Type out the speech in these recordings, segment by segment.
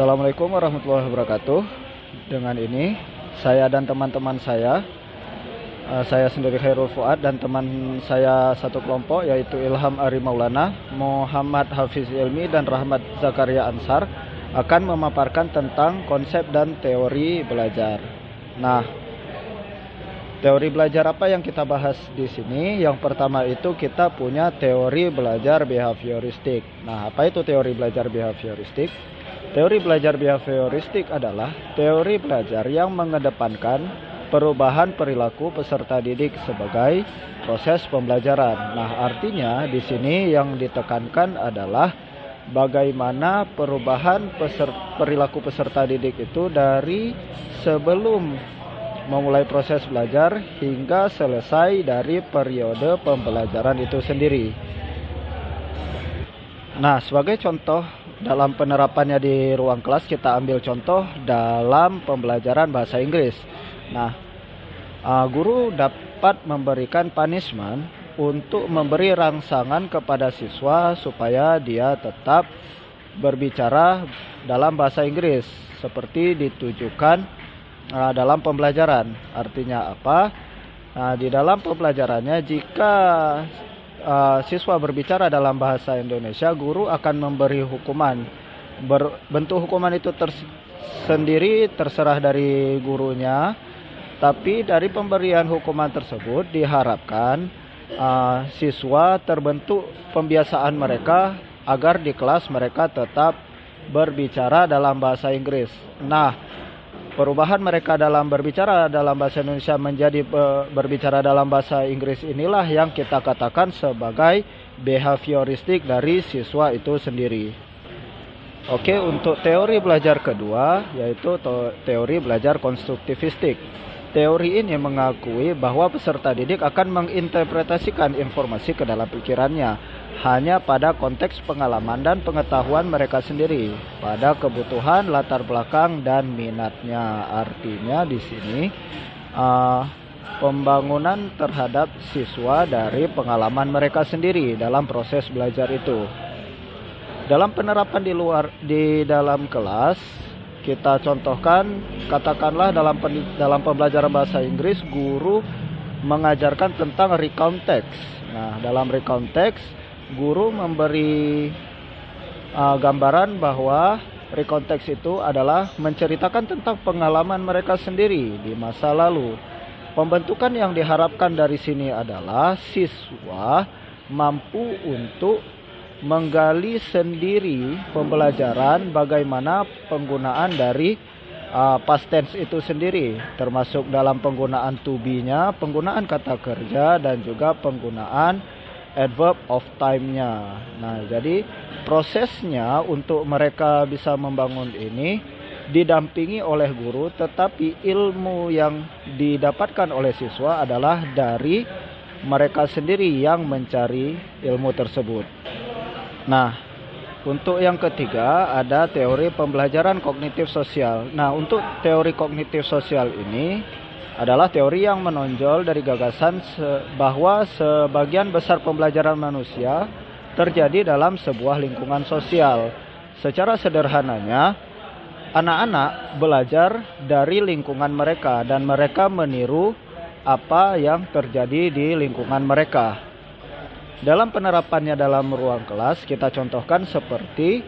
Assalamualaikum warahmatullahi wabarakatuh. Dengan ini saya dan teman-teman saya sendiri Khairul Fuad dan teman saya satu kelompok yaitu Ilham Ari Maulana, Muhammad Hafiz Ilmi dan Rahmat Zakaria Ansar akan memaparkan tentang konsep dan teori belajar. Nah, teori belajar apa yang kita bahas di sini? Yang pertama itu kita punya teori belajar behavioristik. Nah, apa itu teori belajar behavioristik? Teori belajar behavioristik adalah teori belajar yang mengedepankan perubahan perilaku peserta didik sebagai proses pembelajaran. Nah, artinya di sini yang ditekankan adalah bagaimana perubahan perilaku peserta didik itu dari sebelum memulai proses belajar hingga selesai dari periode pembelajaran itu sendiri. Nah, sebagai contoh dalam penerapannya di ruang kelas, kita ambil contoh dalam pembelajaran bahasa Inggris. Nah, guru dapat memberikan punishment untuk memberi rangsangan kepada siswa supaya dia tetap berbicara dalam bahasa Inggris seperti ditujukan dalam pembelajaran. Artinya apa? Di dalam pembelajarannya, jika siswa berbicara dalam bahasa Indonesia, guru akan memberi hukuman. Bentuk hukuman itu sendiri terserah dari gurunya, tapi dari pemberian hukuman tersebut diharapkan siswa terbentuk pembiasaan mereka agar di kelas mereka tetap berbicara dalam bahasa Inggris. Nah, perubahan mereka dalam berbicara dalam bahasa Indonesia menjadi berbicara dalam bahasa Inggris inilah yang kita katakan sebagai behavioristik dari siswa itu sendiri. Oke, untuk teori belajar kedua yaitu teori belajar konstruktivistik. Teori ini mengakui bahwa peserta didik akan menginterpretasikan informasi ke dalam pikirannya hanya pada konteks pengalaman dan pengetahuan mereka sendiri, pada kebutuhan, latar belakang, dan minatnya. Artinya di sini pembangunan terhadap siswa dari pengalaman mereka sendiri dalam proses belajar itu. Dalam penerapan di dalam kelas, kita contohkan, katakanlah dalam pembelajaran bahasa Inggris, guru mengajarkan tentang recount text. Nah, dalam recount text, guru memberi gambaran bahwa recount text itu adalah menceritakan tentang pengalaman mereka sendiri di masa lalu. Pembentukan yang diharapkan dari sini adalah siswa mampu untuk menggali sendiri pembelajaran bagaimana penggunaan dari past tense itu sendiri, termasuk dalam penggunaan to be-nya, penggunaan kata kerja, dan juga penggunaan adverb of time-nya. Nah, jadi prosesnya untuk mereka bisa membangun ini didampingi oleh guru, tetapi ilmu yang didapatkan oleh siswa adalah dari mereka sendiri yang mencari ilmu tersebut. Nah, untuk yang ketiga ada teori pembelajaran kognitif sosial. Nah, untuk teori kognitif sosial ini adalah teori yang menonjol dari gagasan bahwa sebagian besar pembelajaran manusia terjadi dalam sebuah lingkungan sosial. Secara sederhananya, anak-anak belajar dari lingkungan mereka dan mereka meniru apa yang terjadi di lingkungan mereka. Dalam penerapannya dalam ruang kelas, kita contohkan seperti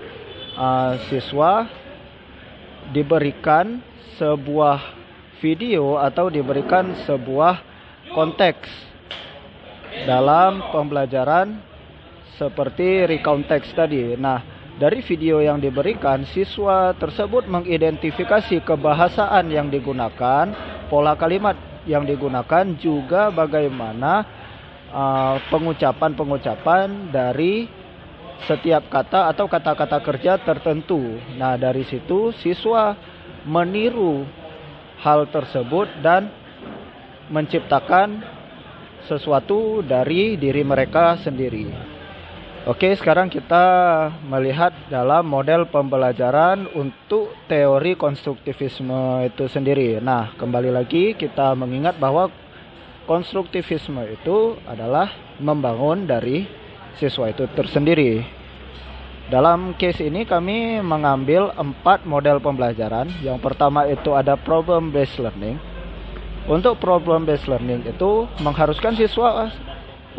siswa diberikan sebuah video atau diberikan sebuah konteks dalam pembelajaran seperti recount text tadi. Nah, dari video yang diberikan, siswa tersebut mengidentifikasi kebahasaan yang digunakan, pola kalimat yang digunakan, juga bagaimana pengucapan dari setiap kata atau kata-kata kerja tertentu. Nah, dari situ siswa meniru hal tersebut dan menciptakan sesuatu dari diri mereka sendiri. Oke, sekarang kita melihat dalam model pembelajaran untuk teori konstruktivisme itu sendiri. Nah, kembali lagi kita mengingat bahwa konstruktivisme itu adalah membangun dari siswa itu tersendiri. Dalam case ini kami mengambil 4 model pembelajaran. Yang pertama itu ada problem based learning. Untuk problem based learning itu mengharuskan siswa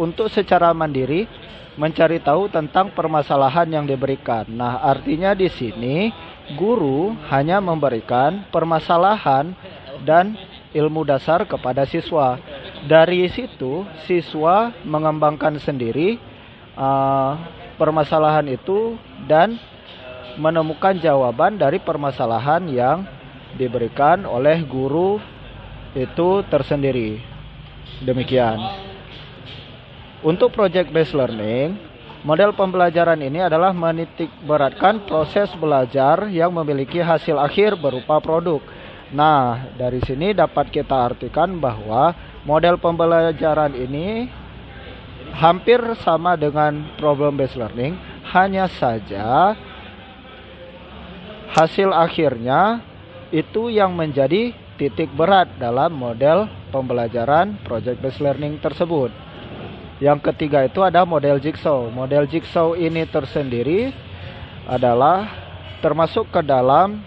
untuk secara mandiri mencari tahu tentang permasalahan yang diberikan. Nah, artinya di sini guru hanya memberikan permasalahan dan ilmu dasar kepada siswa. Dari situ siswa mengembangkan sendiri permasalahan itu dan menemukan jawaban dari permasalahan yang diberikan oleh guru itu tersendiri. Demikian. Untuk project based learning, model pembelajaran ini adalah menitik beratkan proses belajar yang memiliki hasil akhir berupa produk. Nah, dari sini dapat kita artikan bahwa model pembelajaran ini hampir sama dengan problem based learning, hanya saja hasil akhirnya itu yang menjadi titik berat dalam model pembelajaran project based learning tersebut. Yang ketiga itu ada model jigsaw. Model jigsaw ini tersendiri adalah termasuk ke dalam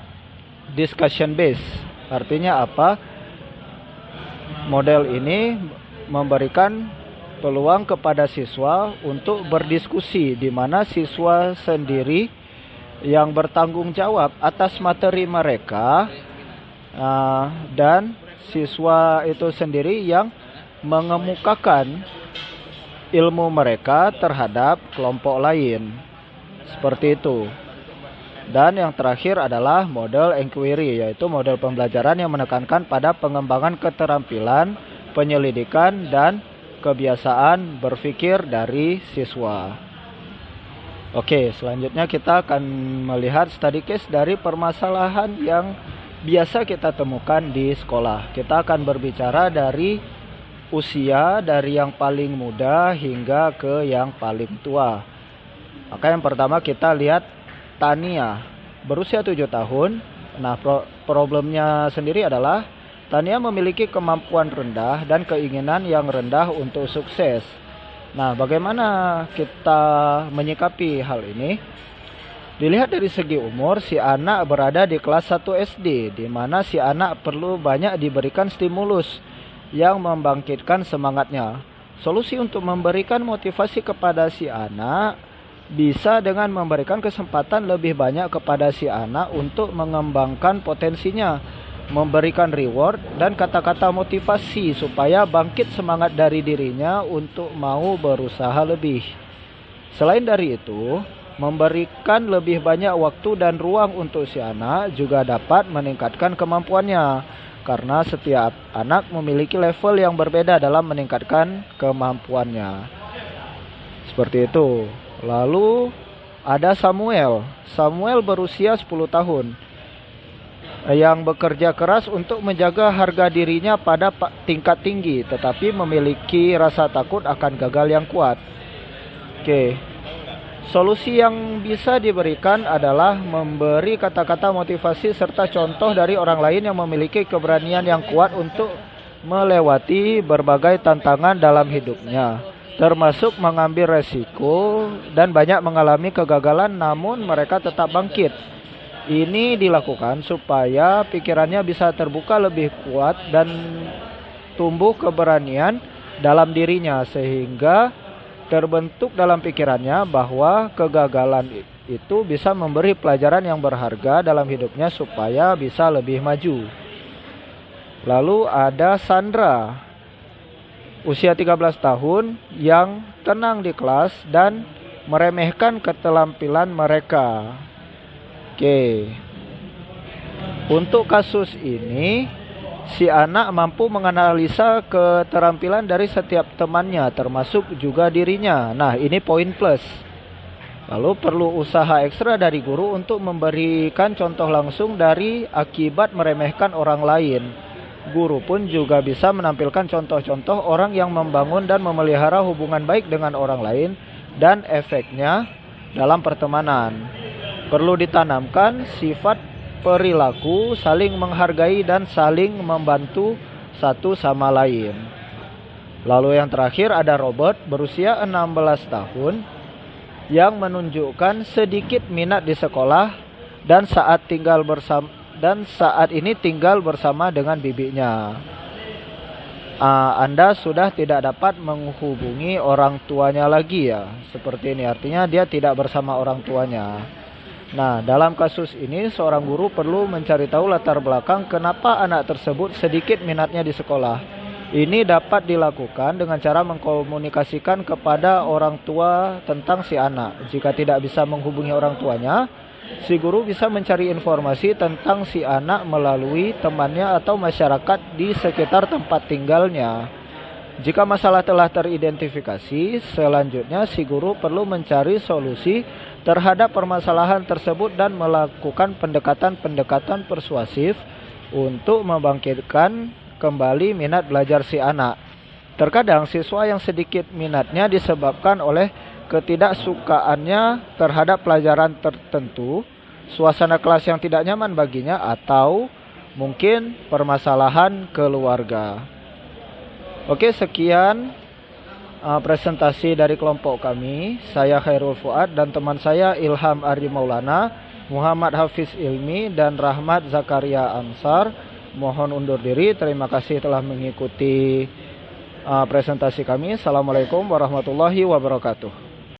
discussion based. Artinya apa? Model ini memberikan peluang kepada siswa untuk berdiskusi, di mana siswa sendiri yang bertanggung jawab atas materi mereka dan siswa itu sendiri yang mengemukakan ilmu mereka terhadap kelompok lain. Seperti itu. Dan yang terakhir adalah model inquiry, yaitu model pembelajaran yang menekankan pada pengembangan keterampilan, penyelidikan, dan kebiasaan berpikir dari siswa. Oke, selanjutnya kita akan melihat study case dari permasalahan yang biasa kita temukan di sekolah. Kita akan berbicara dari usia dari yang paling muda hingga ke yang paling tua. Maka yang pertama kita lihat Tania, berusia 7 tahun. Nah, problemnya sendiri adalah Tania memiliki kemampuan rendah dan keinginan yang rendah untuk sukses. Nah, bagaimana kita menyikapi hal ini? Dilihat dari segi umur, si anak berada di kelas 1 SD, di mana si anak perlu banyak diberikan stimulus yang membangkitkan semangatnya. Solusi untuk memberikan motivasi kepada si anak bisa dengan memberikan kesempatan lebih banyak kepada si anak untuk mengembangkan potensinya, memberikan reward dan kata-kata motivasi supaya bangkit semangat dari dirinya untuk mau berusaha lebih. Selain dari itu, memberikan lebih banyak waktu dan ruang untuk si anak juga dapat meningkatkan kemampuannya, karena setiap anak memiliki level yang berbeda dalam meningkatkan kemampuannya. Seperti itu. Lalu ada Samuel. Samuel berusia 10 tahun. Yang bekerja keras untuk menjaga harga dirinya pada tingkat tinggi, tetapi memiliki rasa takut akan gagal yang kuat. Oke. Solusi yang bisa diberikan adalah memberi kata-kata motivasi serta contoh dari orang lain yang memiliki keberanian yang kuat untuk melewati berbagai tantangan dalam hidupnya, termasuk mengambil resiko dan banyak mengalami kegagalan, namun mereka tetap bangkit. Ini dilakukan supaya pikirannya bisa terbuka lebih kuat dan tumbuh keberanian dalam dirinya, sehingga terbentuk dalam pikirannya bahwa kegagalan itu bisa memberi pelajaran yang berharga dalam hidupnya supaya bisa lebih maju. Lalu ada Sandra, usia 13 tahun, yang tenang di kelas dan meremehkan keterampilan mereka. Oke. Untuk kasus ini, si anak mampu menganalisa keterampilan dari setiap temannya, termasuk juga dirinya. Nah, ini poin plus. Lalu perlu usaha ekstra dari guru untuk memberikan contoh langsung dari akibat meremehkan orang lain. Guru pun juga bisa menampilkan contoh-contoh orang yang membangun dan memelihara hubungan baik dengan orang lain dan efeknya dalam pertemanan. Perlu ditanamkan sifat perilaku saling menghargai dan saling membantu satu sama lain. Lalu yang terakhir ada Robert, berusia 16 tahun. yang menunjukkan sedikit minat di sekolah dan saat ini tinggal bersama dengan bibinya. Anda sudah tidak dapat menghubungi orang tuanya lagi ya. Seperti ini, artinya dia tidak bersama orang tuanya. Nah, dalam kasus ini seorang guru perlu mencari tahu latar belakang kenapa anak tersebut sedikit minatnya di sekolah. Ini dapat dilakukan dengan cara mengkomunikasikan kepada orang tua tentang si anak. Jika tidak bisa menghubungi orang tuanya, si guru bisa mencari informasi tentang si anak melalui temannya atau masyarakat di sekitar tempat tinggalnya. Jika masalah telah teridentifikasi, selanjutnya si guru perlu mencari solusi terhadap permasalahan tersebut dan melakukan pendekatan-pendekatan persuasif untuk membangkitkan kembali minat belajar si anak. Terkadang siswa yang sedikit minatnya disebabkan oleh ketidaksukaannya terhadap pelajaran tertentu, suasana kelas yang tidak nyaman baginya, atau mungkin permasalahan keluarga. Oke, sekian presentasi dari kelompok kami. Saya Khairul Fuad dan teman saya Ilham Ardi Maulana, Muhammad Hafiz Ilmi, dan Rahmat Zakaria Ansar. Mohon undur diri. Terima kasih telah mengikuti presentasi kami. Assalamualaikum warahmatullahi wabarakatuh.